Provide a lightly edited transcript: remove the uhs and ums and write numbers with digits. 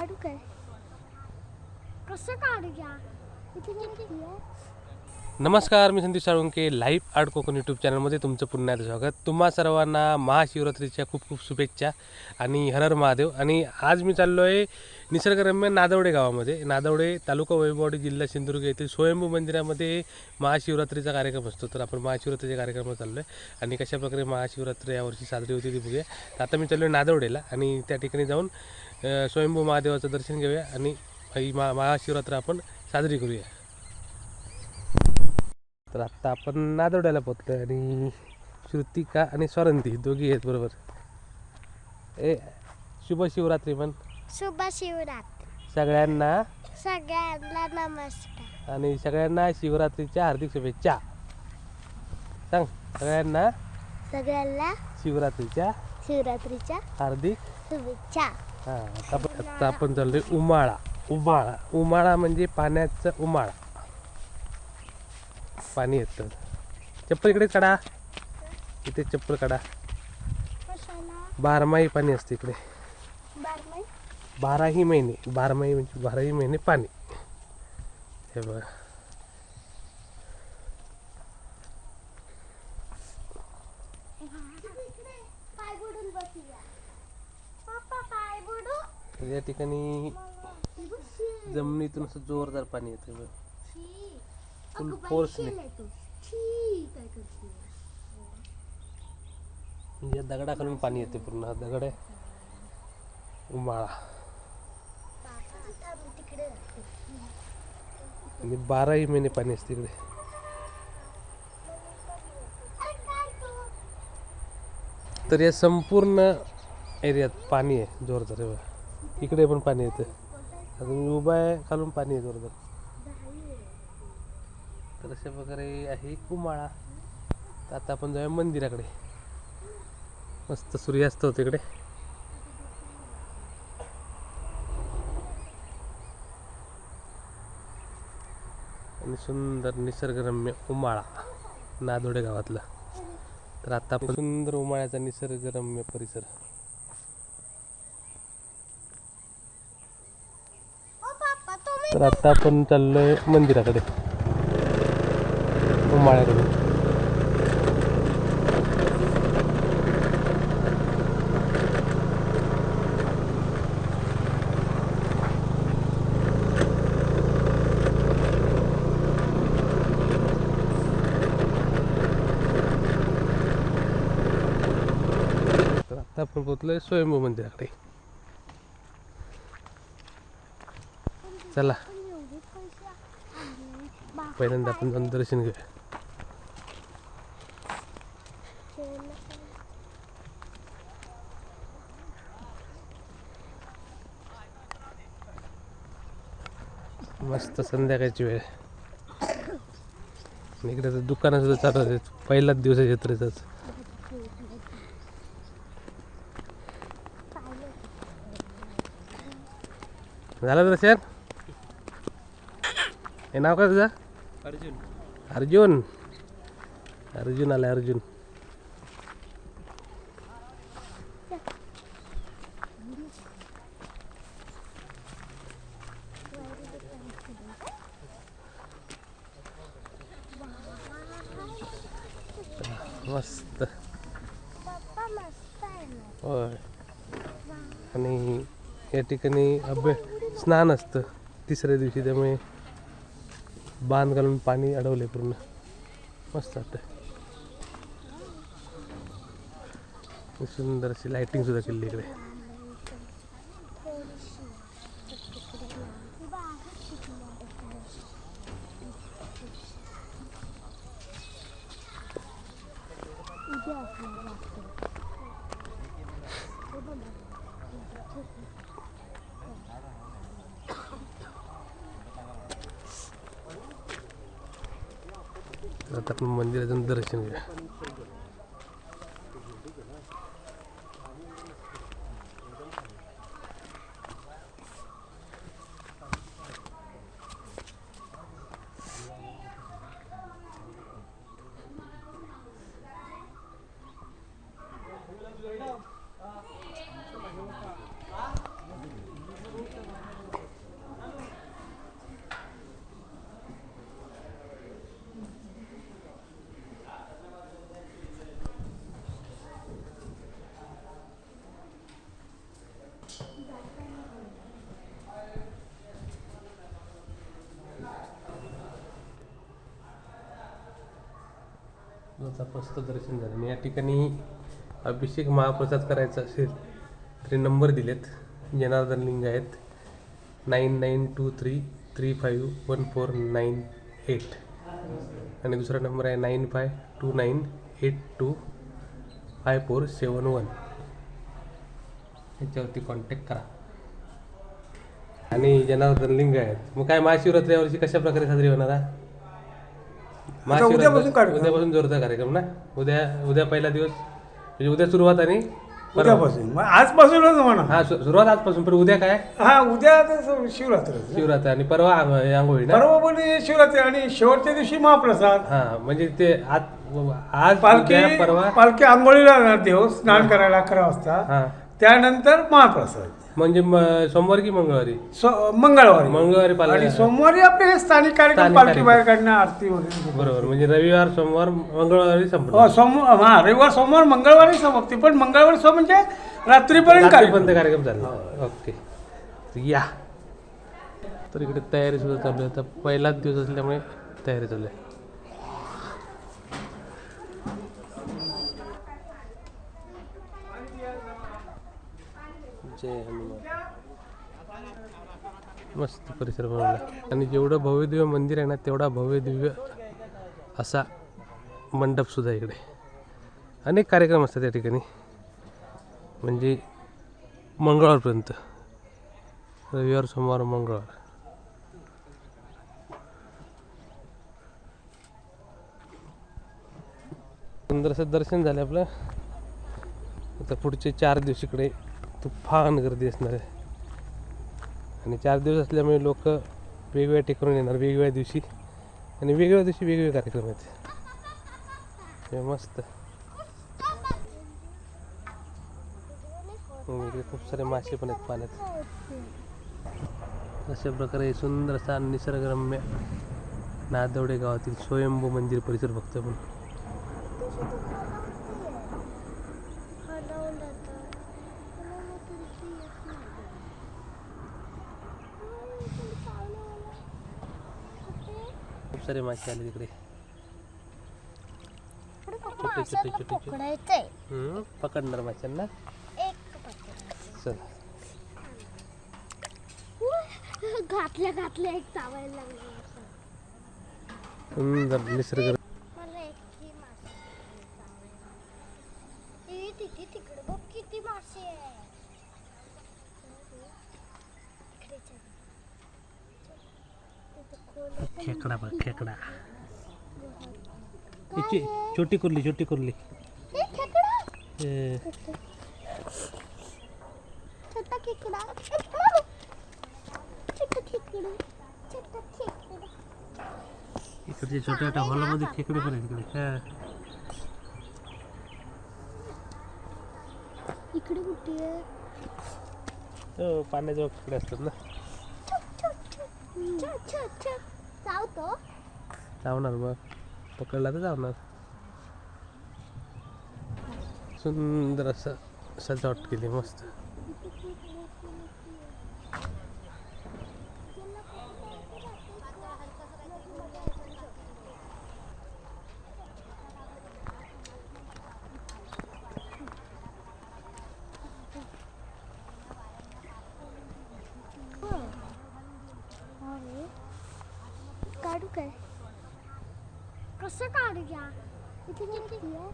काढू काय कसं काढूया. नमस्कार, मी Sandeep Salunke. Live art Konkan YouTube चॅनलमध्ये तुमचं पुन्हा स्वागत. तुम्हा सर्वांना महाशिवरात्रीच्या खूप खूप शुभेच्छा आणि हर हर महादेव. आणि आज मी चाललो आहे निसर्गरम्य नादवडे गावामध्ये. नादवडे तालुका वैभववाडी जिल्हा सिंधुदुर्ग येथील स्वयंभू मंदिरामध्ये महाशिवरात्रीचा कार्यक्रम असतो. तर आपण महाशिवरात्रीच्या कार्यक्रमात चाललो आहे आणि कशाप्रकारे महाशिवरात्री यावर्षी साजरी होती ती बघूया. तर आता मी चाललो आहे नादवडेला आणि त्या ठिकाणी जाऊन स्वयंभू महादेवाचं दर्शन घेऊया आणि ही महाशिवरात्र आपण साजरी करूया. तर आत्ता आपण नादवड्याला पोहोचलो आणि श्रुतिका आणि स्वरंती दोघी आहेत बरोबर. शुभ शिवरात्री. पण शुभ शिवरात्री सगळ्यांना नमस्कार आणि सगळ्यांना शिवरात्रीच्या हार्दिक शुभेच्छा. सांग सगळ्यांना शिवरात्रीच्या हार्दिक शुभेच्छा. हां. आता आपण चाललोय उमाळा. उमाळा म्हणजे पाण्याचं उमाळा. पाणी येतं. चप्पल इकडे काढा. इथे चप्पल काढा. बारमाही पाणी असते इकडे. 12ही महिने. बारमाही म्हणजे 12ही महिने पाणी. हे बघा. या ठिकाणी जमिनीतून असं जोरदार पाणी येतं. फुल फोर्सने म्हणजे दगडाखालून पाणी येते. पूर्ण हा दगड आहे उमाळा. आणि 12ही महिने पाणी असते इकडे. तर या संपूर्ण एरियात पाणी आहे जोरदार. इकडे पण पाणी येतं. अजून उभा आहे खालून पाणी आहे जोरदार. तर अशा प्रकारे आहे उमाळा. तर आता आपण जाऊया मंदिराकडे. मस्त सूर्यास्त होतो इकडे. आणि सुंदर निसर्गरम्य उमाळा नादोडे गावातला. तर आता आपण सुंदर उमाळ्याचा निसर्गरम्य परिसर. तर आता आपण चाललोय मंदिराकडे उमाळ्याकडे. तर आता आपण पोहोचलोय स्वयंभू मंदिराकडे. चला पहिल्यांदा आपण जाऊन दर्शन घेऊया. मस्त संध्याकाळची वेळ. इकडे तर दुकानं सुद्धा चालू आहेत. पहिलाच दिवस आहे जत्रेचाच. झालं दर्शन. हे नाव काय तुझं? अर्जुन. अर्जुन आला. अर्जुन मस्त. होय. आणि या ठिकाणी स्नान असतं तिसऱ्या दिवशी. त्यामुळे बांध घालून पाणी अडवले पूर्ण. मस्त वाटतं. सुंदर अशी लाइटिंग सुद्धा केली इकडे. आता आपण मंदिरातून दर्शन घेऊया. मस्त दर्शन झालं. आणि या ठिकाणी अभिषेक महाप्रसाद करायचा असेल तरी नंबर दिलेत. जनार्दन लिंग आहेत 9923351498 आणि दुसरा नंबर आहे 9529825471. याच्यावरती कॉन्टॅक्ट करा. आणि जनार्दन लिंग आहेत. मग काय महाशिवरात्री यावर्षी कशा प्रकारे साजरी होणार आहे? उद्यापासून जोरदार कार्यक्रम ना. उद्या पहिला दिवस म्हणजे उद्या सुरुवात आणि उद्यापासून आजपासूनच म्हणा. हा सुरुवात आजपासून. पण उद्या काय? हा उद्या तर शिवरात्र आणि परवा आंघोळी ना. परवा पण शिवरात्री आणि शेवटच्या दिवशी महाप्रसाद. हा म्हणजे ते आज पालखी उद्या, परवा पालखी आंघोळीला जाणार देव स्नान करायला 11 वाजता. हा त्यानंतर महाप्रसाद म्हणजे सोमवार की मंगळवारी? मंगळवारी पालखी. आणि सोमवारी आपले हे स्थानिक कार्यक्रम पालखी बाहेर काढणं आरती वगैरे. बरोबर. म्हणजे रविवार सोमवार मंगळवारी संपलं. रविवार सोमवार मंगळवारी समाप्ती. पण मंगळवारी म्हणजे रात्रीपर्यंत कार्यक्रम झाला. ओके या. तर इकडे तयारी सुद्धा चालू आहे. आता पहिलाच दिवस असल्यामुळे तयारी चालू आहे. जय हनुमान. मस्त परिसर बनवला. आणि जेवढं भव्य दिव्य मंदिर आहे ना तेवढा भव्य दिव्य असा मंडप सुद्धा इकडे. अनेक कार्यक्रम असतात या ठिकाणी. म्हणजे मंगळवारपर्यंत, रविवार सोमवार मंगळवार. सुंदर असं दर्शन झालं आपलं. आता पुढचे 4 दिवस इकडे तुफान गर्दी असणार आहे. आणि 4 दिवस असल्यामुळे लोक वेगवेगळ्या ठिकाणून येणार वेगवेगळ्या दिवशी. आणि वेगवेगळ्या दिवशी वेगवेगळे कार्यक्रम आहेत. हे मस्त. इकडे खूप सारे मासे पण आहेत पाण्यात. अशा प्रकारे सुंदर असा निसर्गरम्य नादवडे गावातील स्वयंभू मंदिर परिसर बघतो आपण. खूप सारे मासे आले तिकडे. छोटे पकडणार माशांना. चल घातल्या एक चावायला लागला. सुंदर निसर्ग. मला एकही मासे तिकडे बघ किती मासे आहे. खेकडा बघ खेकडा. छोटी कुर्ली खेकडा छोटा खेकडा. इकडचे छोट्या छोट्या हॉलमध्ये खेकडे पण आहेत इकडे. इकडे कुठे आहे? पाण्याजवळ खेकडे असतात ना. चावतो चावणार मग. पकडला तर चावणार. सुंदर असं सजावट केली मस्त. काढू काय? कसं काढूया? इथे किती आहे?